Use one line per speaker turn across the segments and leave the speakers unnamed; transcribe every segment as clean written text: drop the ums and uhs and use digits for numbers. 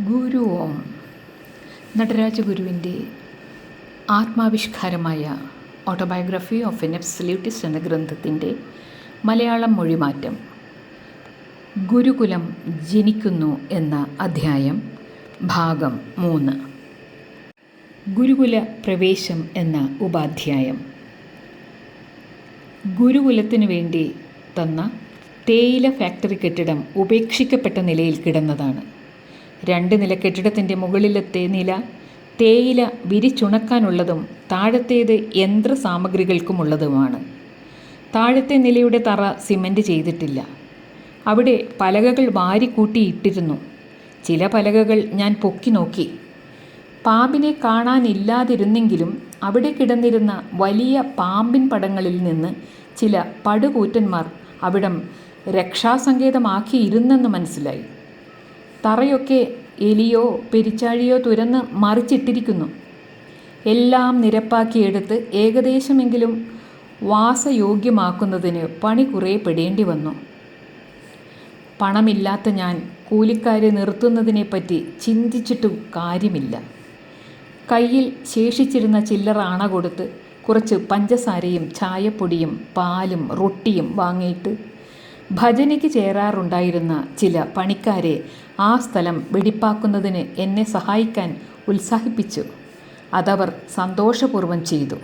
ഗുരു ഓം നടരാജഗുരുവിൻ്റെ ആത്മാവിഷ്കാരമായ ഓട്ടോബയോഗ്രഫി ഓഫ് എൻ അബ്സല്യൂട്ടിസ്റ്റ് എന്ന ഗ്രന്ഥത്തിൻ്റെ മലയാളം മൊഴിമാറ്റം ഗുരുകുലം ജനിക്കുന്നു എന്ന അധ്യായം ഭാഗം 3. ഗുരുകുല പ്രവേശം എന്ന ഉപാധ്യായം. ഗുരുകുലത്തിനു വേണ്ടി തന്ന തേയില ഫാക്ടറി കെട്ടിടം ഉപേക്ഷിക്കപ്പെട്ട നിലയിൽ കിടന്നതാണ്. 2 നില കെട്ടിടത്തിൻ്റെ മുകളിലത്തെ നില തേയില വിരിച്ചുണക്കാനുള്ളതും താഴത്തേത് യന്ത്ര സാമഗ്രികൾക്കുമുള്ളതുമാണ്. താഴത്തെ നിലയുടെ തറ സിമൻറ്റ് ചെയ്തിട്ടില്ല. അവിടെ പലകകൾ വാരിക്കൂട്ടിയിട്ടിരുന്നു. ചില പലകകൾ ഞാൻ പൊക്കി നോക്കി. പാമ്പിനെ കാണാനില്ലാതിരുന്നെങ്കിലും അവിടെ കിടന്നിരുന്ന വലിയ പാമ്പിൻ പടങ്ങളിൽ നിന്ന് ചില പടുകൂറ്റന്മാർ അവിടം രക്ഷാസങ്കേതമാക്കിയിരുന്നെന്ന് മനസ്സിലായി. തറയൊക്കെ എലിയോ പെരിച്ചാഴിയോ തുരന്ന് മറിച്ചിട്ടിരിക്കുന്നു. എല്ലാം നിരപ്പാക്കിയെടുത്ത് ഏകദേശമെങ്കിലും വാസയോഗ്യമാക്കുന്നതിന് പണി കുറേ പെടേണ്ടി വന്നു. പണമില്ലാത്ത ഞാൻ കൂലിക്കാരെ നിർത്തുന്നതിനെപ്പറ്റി ചിന്തിച്ചിട്ടും കാര്യമില്ല. കയ്യിൽ ശേഷിച്ചിരുന്ന ചില്ലറ അണ കൊടുത്ത് കുറച്ച് പഞ്ചസാരയും ചായപ്പൊടിയും പാലും റൊട്ടിയും വാങ്ങിയിട്ട് ഭജനയ്ക്ക് ചേരാറുണ്ടായിരുന്ന ചില പണിക്കാരെ ആ സ്ഥലം വെടിപ്പാക്കുന്നതിന് എന്നെ സഹായിക്കാൻ ഉത്സാഹിപ്പിച്ചു. അതവർ സന്തോഷപൂർവ്വം ചെയ്തു.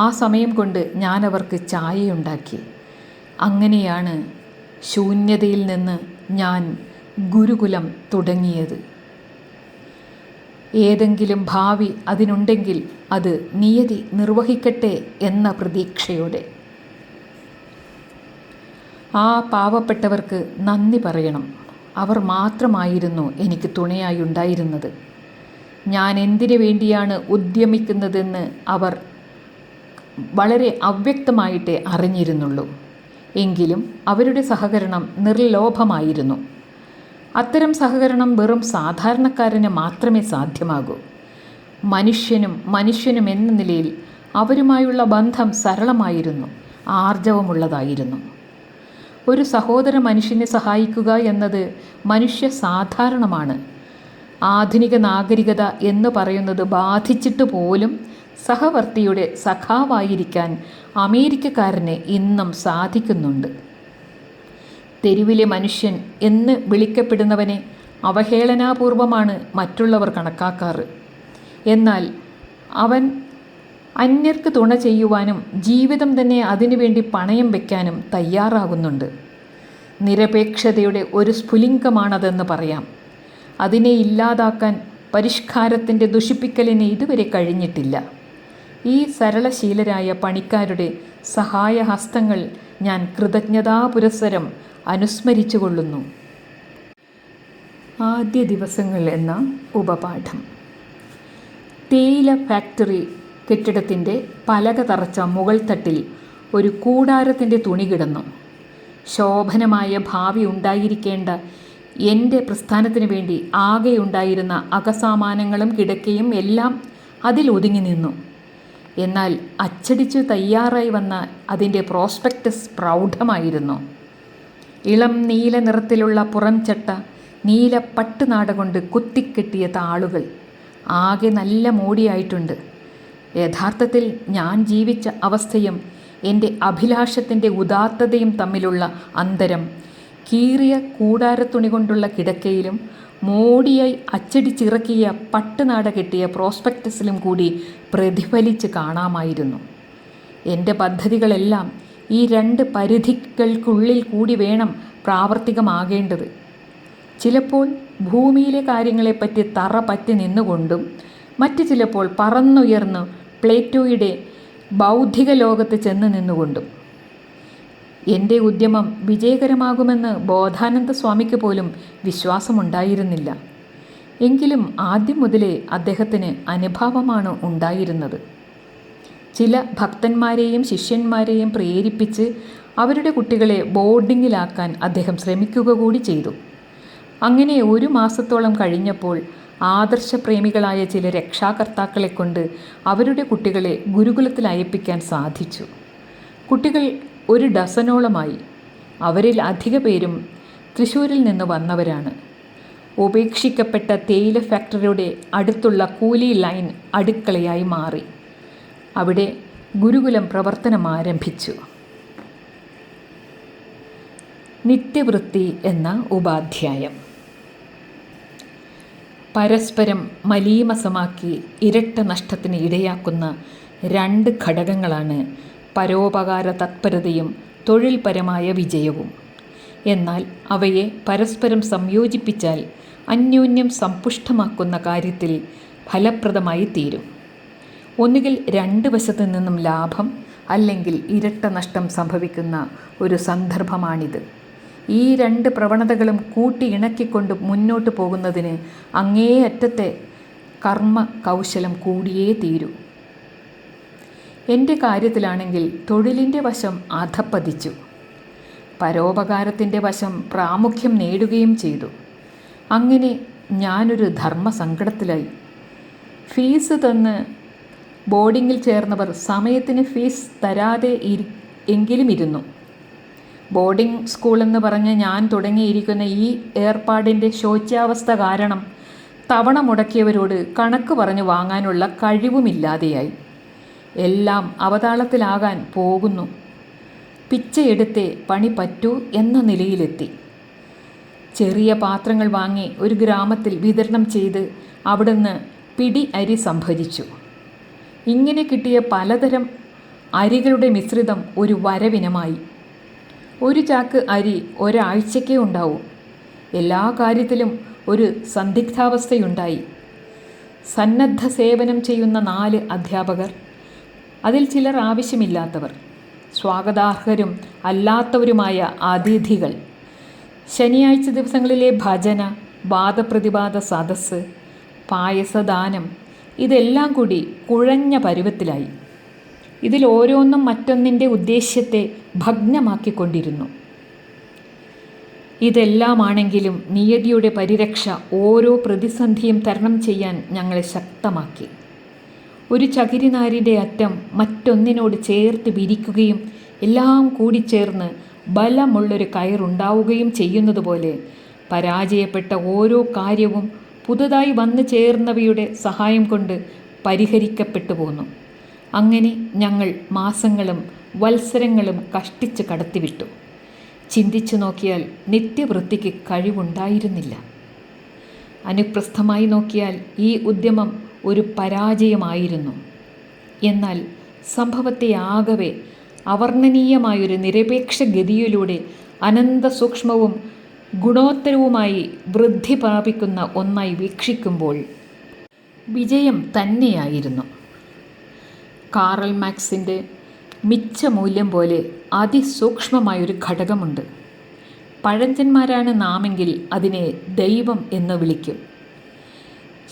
ആ സമയം കൊണ്ട് ഞാനവർക്ക് ചായയുണ്ടാക്കി. അങ്ങനെയാണ് ശൂന്യതയിൽ നിന്ന് ഞാൻ ഗുരുകുലം തുടങ്ങിയത്. ഏതെങ്കിലും ഭാവി അതിനുണ്ടെങ്കിൽ അത് നിയതി നിർവഹിക്കട്ടെ എന്ന പ്രതീക്ഷയോടെ. ആ പാവപ്പെട്ടവർക്ക് നന്ദി പറയണം. അവർ മാത്രമായിരുന്നു എനിക്ക് തുണയായി ഉണ്ടായിരുന്നത്. ഞാൻ എന്തിനു വേണ്ടിയാണ് ഉദ്യമിക്കുന്നതെന്ന് അവർ വളരെ അവ്യക്തമായിട്ടേ അറിഞ്ഞിരുന്നുള്ളൂ. എങ്കിലും അവരുടെ സഹകരണം നിർലോഭമായിരുന്നു. അത്തരം സഹകരണം വെറും സാധാരണക്കാരന് മാത്രമേ സാധ്യമാകൂ. മനുഷ്യനും എന്ന നിലയിൽ അവരുമായുള്ള ബന്ധം സരളമായിരുന്നു, ആർജവമുള്ളതായിരുന്നു. ഒരു സഹോദര മനുഷ്യനെ സഹായിക്കുക എന്നത് മനുഷ്യ സാധാരണമാണ്. ആധുനിക നാഗരികത എന്ന് പറയുന്നത് ബാധിച്ചിട്ട് പോലും സഹവർത്തിയുടെ സഖാവായിരിക്കാൻ അമേരിക്കക്കാരന് ഇന്നും സാധിക്കുന്നുണ്ട്. തെരുവിലെ മനുഷ്യൻ എന്ന് വിളിക്കപ്പെടുന്നവനെ അവഹേളനാപൂർവമാണ് മറ്റുള്ളവർ കണക്കാക്കാറ്. എന്നാൽ അവൻ അന്യർക്ക് തുണ ചെയ്യുവാനും ജീവിതം തന്നെ അതിനുവേണ്ടി പണയം വയ്ക്കാനും തയ്യാറാകുന്നുണ്ട്. നിരപേക്ഷതയുടെ ഒരു സ്ഫുലിംഗമാണതെന്ന് പറയാം. അതിനെ ഇല്ലാതാക്കാൻ പരിഷ്കാരത്തിൻ്റെ ദുഷിപ്പിക്കലിന് ഇതുവരെ കഴിഞ്ഞിട്ടില്ല. ഈ സരളശീലരായ പണിക്കാരുടെ സഹായഹസ്തങ്ങൾ ഞാൻ കൃതജ്ഞതാപുരസ്സരം അനുസ്മരിച്ചു കൊള്ളുന്നു. ആദ്യ ദിവസങ്ങൾ എന്ന ഉപപാഠം. തേയില ഫാക്ടറി കെട്ടിടത്തിൻ്റെ പലക തറച്ച മുകൾ തട്ടിൽ ഒരു കൂടാരത്തിൻ്റെ തുണി കിടന്നു. ശോഭനമായ ഭാവി ഉണ്ടായിരിക്കേണ്ട എൻ്റെ പ്രസ്ഥാനത്തിന് വേണ്ടി ആകെയുണ്ടായിരുന്ന അകസാമാനങ്ങളും കിടക്കയും എല്ലാം അതിൽ ഒതുങ്ങി നിന്നു. എന്നാൽ അച്ചടിച്ചു തയ്യാറായി വന്ന അതിൻ്റെ പ്രോസ്പെക്ടസ് പ്രൗഢമായിരുന്നു. ഇളം നീല നിറത്തിലുള്ള പുറംചട്ട, നീല പട്ടുനാട കൊണ്ട് കുത്തിക്കെട്ടിയ താളുകൾ ആകെ നല്ല മോടിയായിട്ടുണ്ട്. യഥാർത്ഥത്തിൽ ഞാൻ ജീവിച്ച അവസ്ഥയും എൻ്റെ അഭിലാഷത്തിൻ്റെ ഉദാത്തതയും തമ്മിലുള്ള അന്തരം കീറിയ കൂടാരത്തുണി കൊണ്ടുള്ള കിടക്കയിലും മോടിയായി അച്ചടിച്ചിറക്കിയ പട്ടുനാട കെട്ടിയ പ്രോസ്പെക്ടസിലും കൂടി പ്രതിഫലിച്ച് കാണാമായിരുന്നു. എൻ്റെ പദ്ധതികളെല്ലാം ഈ 2 പരിധികൾക്കുള്ളിൽ കൂടി വേണം പ്രാവർത്തികമാകേണ്ടത്. ചിലപ്പോൾ ഭൂമിയിലെ കാര്യങ്ങളെപ്പറ്റി തറ പറ്റി നിന്നുകൊണ്ടും മറ്റു ചിലപ്പോൾ പറന്നുയർന്ന് പ്ലേറ്റോയുടെ ബൗദ്ധിക ലോകത്ത് ചെന്ന് നിന്നുകൊണ്ടും. എൻ്റെ ഉദ്യമം വിജയകരമാകുമെന്ന് ബോധാനന്ദ സ്വാമിക്ക് പോലും വിശ്വാസമുണ്ടായിരുന്നില്ല. എങ്കിലും ആദ്യം മുതലേ അദ്ദേഹത്തിന് അനുഭാവമാണ് ഉണ്ടായിരുന്നത്. ചില ഭക്തന്മാരെയും ശിഷ്യന്മാരെയും പ്രേരിപ്പിച്ച് അവരുടെ കുട്ടികളെ ബോർഡിങ്ങിലാക്കാൻ അദ്ദേഹം ശ്രമിക്കുക കൂടി ചെയ്തു. അങ്ങനെ 1 മാസത്തോളം കഴിഞ്ഞപ്പോൾ ആദർശപ്രേമികളായ ചില രക്ഷാകർത്താക്കളെ കൊണ്ട് അവരുടെ കുട്ടികളെ ഗുരുകുലത്തിൽ അയപ്പിക്കാൻ സാധിച്ചു. കുട്ടികൾ 1 ഡസനോളമായി. അവരിൽ അധിക പേരും തൃശ്ശൂരിൽ നിന്ന് വന്നവരാണ്. ഉപേക്ഷിക്കപ്പെട്ട തേയില ഫാക്ടറിയുടെ അടുത്തുള്ള കൂലി ലൈൻ അടുക്കളയായി മാറി. അവിടെ ഗുരുകുലം പ്രവർത്തനം ആരംഭിച്ചു. നിത്യവൃത്തി എന്ന ഉപാധ്യായം. പരസ്പരം മലീമസമാക്കി ഇരട്ട നഷ്ടത്തിന് ഇടയാക്കുന്ന രണ്ട് ഘടകങ്ങളാണ് പരോപകാര തത്പരതയും തൊഴിൽപരമായ വിജയവും. എന്നാൽ അവയെ പരസ്പരം സംയോജിപ്പിച്ചാൽ അന്യോന്യം സമ്പുഷ്ടമാക്കുന്ന കാര്യത്തിൽ ഫലപ്രദമായി തീരും. ഒന്നുകിൽ രണ്ട് വശത്തു നിന്നും ലാഭം, അല്ലെങ്കിൽ ഇരട്ട നഷ്ടം സംഭവിക്കുന്ന ഒരു സന്ദർഭമാണിത്. ഈ രണ്ട് പ്രവണതകളും കൂട്ടി ഇണക്കിക്കൊണ്ട് മുന്നോട്ട് പോകുന്നതിന് അങ്ങേയറ്റത്തെ കർമ്മ കൗശലം കൂടിയേ തീരൂ. എൻ്റെ കാര്യത്തിലാണെങ്കിൽ തൊഴിലിൻ്റെ വശം അധപ്പതിച്ചു. പരോപകാരത്തിൻ്റെ വശം പ്രാമുഖ്യം നേടുകയും ചെയ്തു. അങ്ങനെ ഞാനൊരു ധർമ്മസങ്കടത്തിലായി. ഫീസ് തന്ന് ബോർഡിങ്ങിൽ ചേർന്നവർ സമയത്തിന് ഫീസ് തരാതെ എങ്കിലും ഇരുന്നു. ബോർഡിംഗ് സ്കൂളെന്ന് പറഞ്ഞ് ഞാൻ തുടങ്ങിയിരിക്കുന്ന ഈ ഏർപ്പാടിൻ്റെ ശോച്യാവസ്ഥ കാരണം തവണ മുടക്കിയവരോട് കണക്ക് പറഞ്ഞു വാങ്ങാനുള്ള കഴിവുമില്ലാതെയായി. എല്ലാം അവതാളത്തിലാകാൻ പോകുന്നു. പിച്ചയെടുത്തേ പണി പറ്റൂ എന്ന നിലയിലെത്തി. ചെറിയ പാത്രങ്ങൾ വാങ്ങി ഒരു ഗ്രാമത്തിൽ വിതരണം ചെയ്ത് അവിടുന്ന് പിടി അരി സംഭരിച്ചു. ഇങ്ങനെ കിട്ടിയ പലതരം അരികളുടെ മിശ്രിതം ഒരു വരവിനമായി. ഒരു ചാക്ക് അരി ഒരാഴ്ചയ്ക്കേ ഉണ്ടാവൂ. എല്ലാ കാര്യത്തിലും ഒരു സന്ദിഗ്ധാവസ്ഥയുണ്ടായി. സന്നദ്ധ സേവനം ചെയ്യുന്ന 4 അധ്യാപകർ, അതിൽ ചിലർ ആവശ്യമില്ലാത്തവർ, സ്വാഗതാർഹരും അല്ലാത്തവരുമായ അതിഥികൾ, ശനിയാഴ്ച ദിവസങ്ങളിലെ ഭജന, വാദപ്രതിവാദ സദസ്സ്, പായസദാനം, ഇതെല്ലാം കൂടി കുഴഞ്ഞ പരുവത്തിലായി. ഇതിൽ ഓരോന്നും മറ്റൊന്നിൻ്റെ ഉദ്ദേശ്യത്തെ ഭഗ്നമാക്കിക്കൊണ്ടിരുന്നു. ഇതെല്ലാമാണെങ്കിലും നിയതിയുടെ പരിരക്ഷ ഓരോ പ്രതിസന്ധിയും തരണം ചെയ്യാൻ ഞങ്ങളെ ശക്തമാക്കി. ഒരു ചകിരിനാരിൻ്റെ അറ്റം മറ്റൊന്നിനോട് ചേർത്ത് വിരിക്കുകയും എല്ലാം കൂടിച്ചേർന്ന് ബലമുള്ളൊരു കയറുണ്ടാവുകയും ചെയ്യുന്നതുപോലെ പരാജയപ്പെട്ട ഓരോ കാര്യവും പുതുതായി വന്നു ചേർന്നവയുടെ സഹായം കൊണ്ട് പരിഹരിക്കപ്പെട്ടു പോന്നു. അങ്ങനെ ഞങ്ങൾ മാസങ്ങളും വത്സരങ്ങളും കഷ്ടിച്ച് കടത്തിവിട്ടു. ചിന്തിച്ചു നോക്കിയാൽ നിത്യവൃത്തിക്ക് കഴിവുണ്ടായിരുന്നില്ല. അനുപ്രസ്ഥമായി നോക്കിയാൽ ഈ ഉദ്യമം ഒരു പരാജയമായിരുന്നു. എന്നാൽ സംഭവത്തെ ആകവെ അവർണ്ണനീയമായൊരു നിരപേക്ഷ ഗതിയിലൂടെ അനന്തസൂക്ഷ്മവും ഗുണോത്തരവുമായി വൃദ്ധി പ്രാപിക്കുന്ന ഒന്നായി വീക്ഷിക്കുമ്പോൾ വിജയം തന്നെയായിരുന്നു. കാറൽ മാർക്സിൻ്റെ മിച്ചമൂല്യം പോലെ അതിസൂക്ഷ്മമായൊരു ഘടകമുണ്ട്. പഴഞ്ചന്മാരാണ് നാമെങ്കിൽ അതിനെ ദൈവം എന്ന് വിളിക്കും.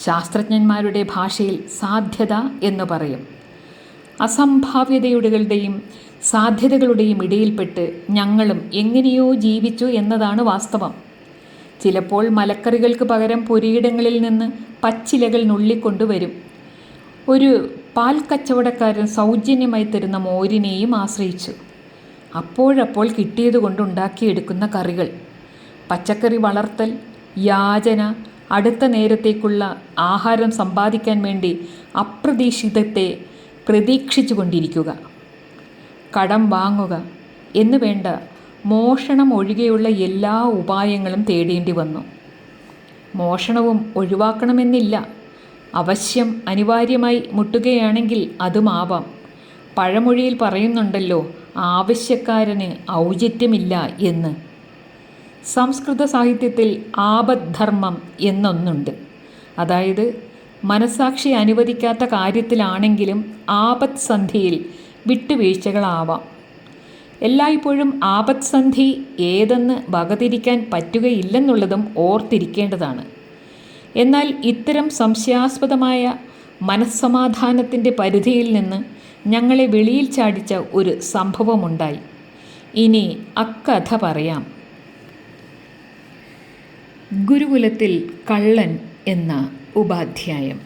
ശാസ്ത്രജ്ഞന്മാരുടെ ഭാഷയിൽ സാധ്യത എന്ന് പറയും. അസംഭാവ്യതയുടെയും സാധ്യതകളുടെയും ഇടയിൽപ്പെട്ട് ഞങ്ങളും എങ്ങനെയോ ജീവിച്ചു എന്നതാണ് വാസ്തവം. ചിലപ്പോൾ മലക്കറികൾക്ക് പകരം പുരയിടങ്ങളിൽ നിന്ന് പച്ചിലകൾ നുള്ളിക്കൊണ്ടുവരും. ഒരു പാൽ കച്ചവടക്കാരൻ സൗജന്യമായി തരുന്ന മോരിനെയും ആശ്രയിച്ചു. അപ്പോഴപ്പോൾ കിട്ടിയത് കൊണ്ടുണ്ടാക്കിയെടുക്കുന്ന കറികൾ, പച്ചക്കറി വളർത്തൽ, യാചന, അടുത്ത നേരത്തേക്കുള്ള ആഹാരം സമ്പാദിക്കാൻ വേണ്ടി അപ്രതീക്ഷിതത്തെ പ്രതീക്ഷിച്ചു കൊണ്ടിരിക്കുക, കടം വാങ്ങുക എന്ന് വേണ്ട, മോഷണം ഒഴികെയുള്ള എല്ലാ ഉപായങ്ങളും തേടേണ്ടി വന്നു. മോഷണവും ഒഴിവാക്കണമെന്നില്ല. അവശ്യം അനിവാര്യമായി മുട്ടുകയാണെങ്കിൽ അതുമാവാം. പഴമൊഴിയിൽ പറയുന്നുണ്ടല്ലോ, ആവശ്യക്കാരന് ഔചിത്യമില്ല എന്ന്. സംസ്കൃത സാഹിത്യത്തിൽ ആപദ്ധർമ്മം എന്നൊന്നുണ്ട്. അതായത് മനസാക്ഷി അനുവദിക്കാത്ത കാര്യത്തിലാണെങ്കിലും ആപത് സന്ധിയിൽ വിട്ടുവീഴ്ചകളാവാം. എല്ലായ്പ്പോഴും ആപത് സന്ധി ഏതെന്ന് വകതിരിക്കാൻ പറ്റുകയില്ലെന്നുള്ളതും ഓർത്തിരിക്കേണ്ടതാണ്. എന്നാൽ ഇത്തരം സംശയാസ്പദമായ മനസ്സമാധാനത്തിൻ്റെ പരിധിയിൽ നിന്ന് ഞങ്ങളെ വെളിയിൽ ചാടിച്ച ഒരു സംഭവമുണ്ടായി. ഇനി അക്കഥ പറയാം. ഗുരുകുലത്തിൽ കള്ളൻ എന്ന ഉപാധ്യായം.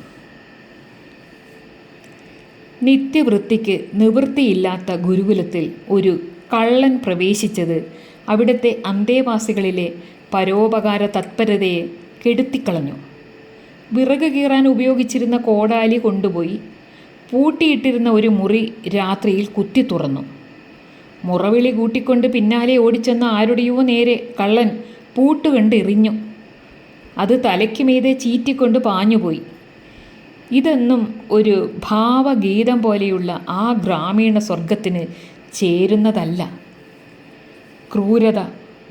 നിത്യവൃത്തിക്ക് നിവൃത്തിയില്ലാത്ത ഗുരുകുലത്തിൽ ഒരു കള്ളൻ പ്രവേശിച്ചത് അവിടുത്തെ അന്തേവാസികളിലെ പരോപകാര തത്പരതയെ കെടുത്തിക്കളഞ്ഞു. വിറക് കീറാൻ ഉപയോഗിച്ചിരുന്ന കോടാലി കൊണ്ടുപോയി പൂട്ടിയിട്ടിരുന്ന ഒരു മുറി രാത്രിയിൽ കുത്തി തുറന്നു. മുറവിളി കൂട്ടിക്കൊണ്ട് പിന്നാലെ ഓടിച്ചെന്ന ആരുടെയോ നേരെ കള്ളൻ പൂട്ടുകണ്ട് എറിഞ്ഞു. അത് തലയ്ക്ക് മീതെ ചീറ്റിക്കൊണ്ട് പാഞ്ഞുപോയി. ഇതൊന്നും ഒരു ഭാവഗീതം പോലെയുള്ള ആ ഗ്രാമീണ സ്വർഗത്തിന് ചേരുന്നതല്ല. ക്രൂരത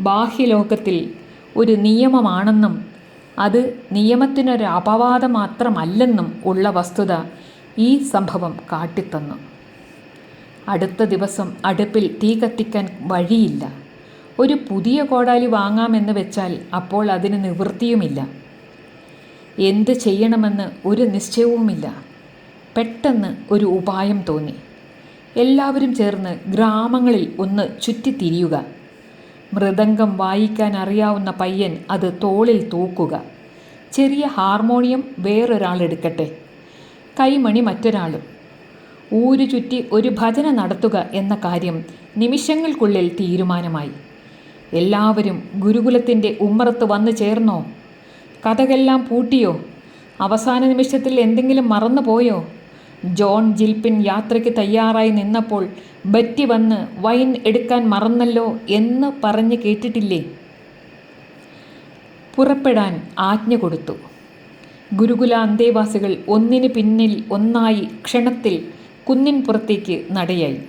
ബാഹ്യലോകത്തിൽ ഒരു നിയമമാണെന്നും അത് നിയമത്തിനൊരു അപവാദം മാത്രമല്ലെന്നും ഉള്ള വസ്തുത ഈ സംഭവം കാട്ടിത്തന്നു. അടുത്ത ദിവസം അടുപ്പിൽ തീ കത്തിക്കാൻ വഴിയില്ല. ഒരു പുതിയ കോടാലി വാങ്ങാമെന്ന് വെച്ചാൽ അപ്പോൾ അതിന് നിവൃത്തിയുമില്ല. എന്ത് ചെയ്യണമെന്ന് ഒരു നിശ്ചയവുമില്ല. പെട്ടെന്ന് ഒരു ഉപായം തോന്നി. എല്ലാവരും ചേർന്ന് ഗ്രാമങ്ങളിൽ ഒന്ന് ചുറ്റിത്തിരിയുക. മൃദംഗം വായിക്കാൻ അറിയാവുന്ന പയ്യൻ അത് തോളിൽ തൂക്കുക. ചെറിയ ഹാർമോണിയം വേറൊരാൾ എടുക്കട്ടെ, കൈമണി മറ്റൊരാളും. ഊരു ചുറ്റി ഒരു ഭജന നടത്തുക എന്ന കാര്യം നിമിഷങ്ങൾക്കുള്ളിൽ തീരുമാനമായി. എല്ലാവരും ഗുരുകുലത്തിൻ്റെ ഉമ്മറത്ത് വന്നു ചേർന്നോ? കഥകളെല്ലാം പൂട്ടിയോ? അവസാന നിമിഷത്തിൽ എന്തെങ്കിലും മറന്നു പോയോ? ജോൺ ജിൽപിൻ യാത്രയ്ക്ക് തയ്യാറായി നിന്നപ്പോൾ ബറ്റി വന്ന് വൈൻ എടുക്കാൻ മറന്നല്ലോ എന്ന് പറഞ്ഞ് കേട്ടിട്ടില്ലേ? പുറപ്പെടാൻ ആജ്ഞ കൊടുത്തു. ഗുരുകുല അന്തേവാസികൾ ഒന്നിന് പിന്നിൽ ഒന്നായി ക്ഷണത്തിൽ കുന്നിൻ പുറത്തേക്ക് നടയായി.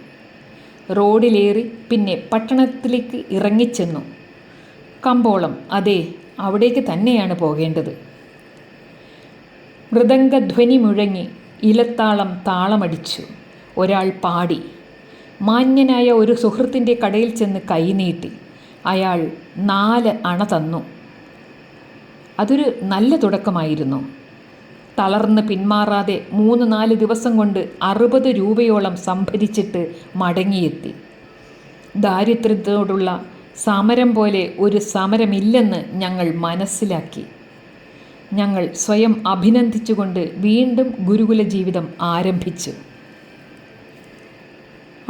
റോഡിലേറി പിന്നെ പട്ടണത്തിലേക്ക് ഇറങ്ങിച്ചെന്നു. കമ്പോളം, അതെ, അവിടേക്ക് തന്നെയാണ് പോകേണ്ടത്. മൃദംഗധ്വനി മുഴങ്ങി. ഇലത്താളം താളമടിച്ചു. ഒരാൾ പാടി. മാന്യനായ ഒരു സുഹൃത്തിൻ്റെ കടയിൽ ചെന്ന് കൈനീട്ടി. അയാൾ 4 അണ തന്നു. അതൊരു നല്ല തുടക്കമായിരുന്നു. തളർന്ന് പിന്മാറാതെ 3-4 ദിവസം കൊണ്ട് 60 രൂപയോളം സംഭരിച്ചിട്ട് മടങ്ങിയെത്തി. ദാരിദ്ര്യത്തോടുള്ള സമരം പോലെ ഒരു സമരമില്ലെന്ന് ഞങ്ങൾ മനസ്സിലാക്കി. ഞങ്ങൾ സ്വയം അഭിനന്ദിച്ചുകൊണ്ട് വീണ്ടും ഗുരുകുല ജീവിതം ആരംഭിച്ചു.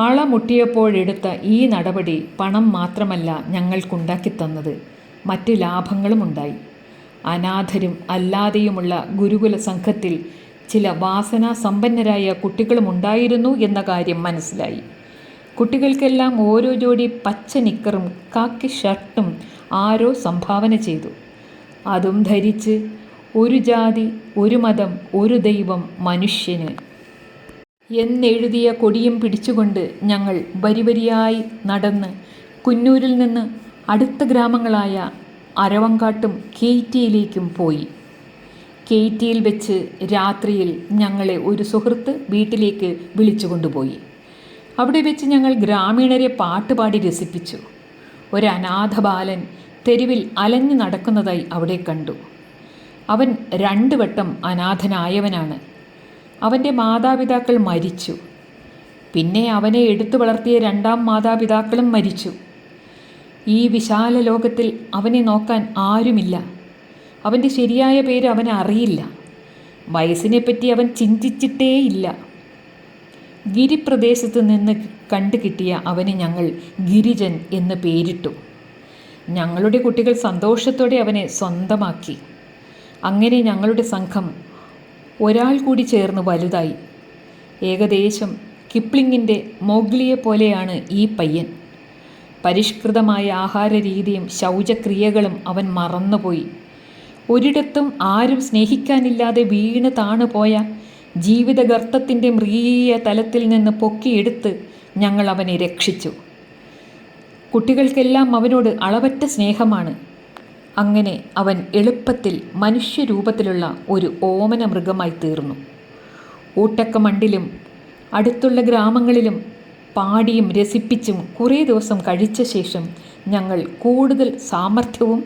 അളമുട്ടിയപ്പോഴെടുത്ത ഈ നടപടി പണം മാത്രമല്ല ഞങ്ങൾക്കുണ്ടാക്കി തന്നത്, മറ്റ് ലാഭങ്ങളുമുണ്ടായി. അനാഥരും അല്ലാതെയുമുള്ള ഗുരുകുല സംഘത്തിൽ ചില വാസനാസമ്പന്നരായ കുട്ടികളുമുണ്ടായിരുന്നു എന്ന കാര്യം മനസ്സിലായി. കുട്ടികൾക്കെല്ലാം ഓരോ ജോഡി പച്ച നിക്കറും കാക്കി ഷർട്ടും ആരോ സംഭാവന ചെയ്തു. അതും ധരിച്ച് ഒരു ജാതി, ഒരു മതം, ഒരു ദൈവം, മനുഷ്യന് എന്നെഴുതിയ കൊടിയും പിടിച്ചുകൊണ്ട് ഞങ്ങൾ വരിവരിയായി നടന്ന് കുന്നൂരിൽ നിന്ന് അടുത്ത ഗ്രാമങ്ങളായ അരവങ്കാട്ടും കേറ്റിയിലേക്കും പോയി. കേറ്റിയിൽ വെച്ച് രാത്രിയിൽ ഞങ്ങളെ ഒരു സുഹൃത്ത് വീട്ടിലേക്ക് വിളിച്ചുകൊണ്ടുപോയി. അവിടെ വെച്ച് ഞങ്ങൾ ഗ്രാമീണരെ പാട്ടുപാടി രസിപ്പിച്ചു. ഒരു അനാഥ ബാലൻ തെരുവിൽ അലഞ്ഞു നടക്കുന്നതായി അവിടെ കണ്ടു. അവൻ 2 വട്ടം അനാഥനായവനാണ്. അവൻ്റെ മാതാപിതാക്കൾ മരിച്ചു. പിന്നെ അവനെ എടുത്തു വളർത്തിയ 2ാം മാതാപിതാക്കളും മരിച്ചു. ഈ വിശാല ലോകത്തിൽ അവനെ നോക്കാൻ ആരുമില്ല. അവൻ്റെ ശരിയായ പേര് അവന് അറിയില്ല. വയസ്സിനെപ്പറ്റി അവൻ ചിന്തിച്ചിട്ടേയില്ല. ഗിരിപ്രദേശത്ത് നിന്ന് കണ്ടുകിട്ടിയ അവന് ഞങ്ങൾ ഗിരിജൻ എന്ന് പേരിട്ടു. ഞങ്ങളുടെ കുട്ടികൾ സന്തോഷത്തോടെ അവനെ സ്വന്തമാക്കി. അങ്ങനെ ഞങ്ങളുടെ സംഘം ഒരാൾ കൂടി ചേർന്ന് വലുതായി. ഏകദേശം കിപ്ലിങ്ങിൻ്റെ മോഗ്ലിയെ പോലെയാണ് ഈ പയ്യൻ. പരിഷ്കൃതമായ ആഹാര രീതിയും ശൗചക്രിയകളും അവൻ മറന്നുപോയി. ഒരിടത്തും ആരും സ്നേഹിക്കാനില്ലാതെ വീണ് താണുപോയ ജീവിതഗർത്തത്തിൻ്റെ മൃഗീയ തലത്തിൽ നിന്ന് പൊക്കിയെടുത്ത് ഞങ്ങൾ അവനെ രക്ഷിച്ചു. കുട്ടികൾക്കെല്ലാം അവനോട് അളവറ്റ സ്നേഹമാണ്. അങ്ങനെ അവൻ എളുപ്പത്തിൽ മനുഷ്യരൂപത്തിലുള്ള ഒരു ഓമന മൃഗമായി തീർന്നു. ഊട്ടക്കമണ്ടിലും അടുത്തുള്ള ഗ്രാമങ്ങളിലും പാടിയും രസിപ്പിച്ചും കുറേ ദിവസം കഴിച്ച ശേഷം ഞങ്ങൾ കൂടുതൽ സാമർഥ്യവും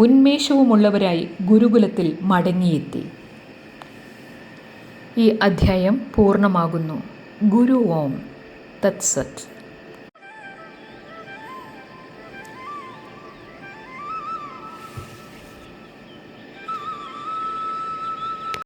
ഉന്മേഷവുമുള്ളവരായി ഗുരുകുലത്തിൽ മടങ്ങിയെത്തി. ഈ അധ്യായം പൂർണ്ണമാകുന്നു. ഗുരു ഓം തത്സത്.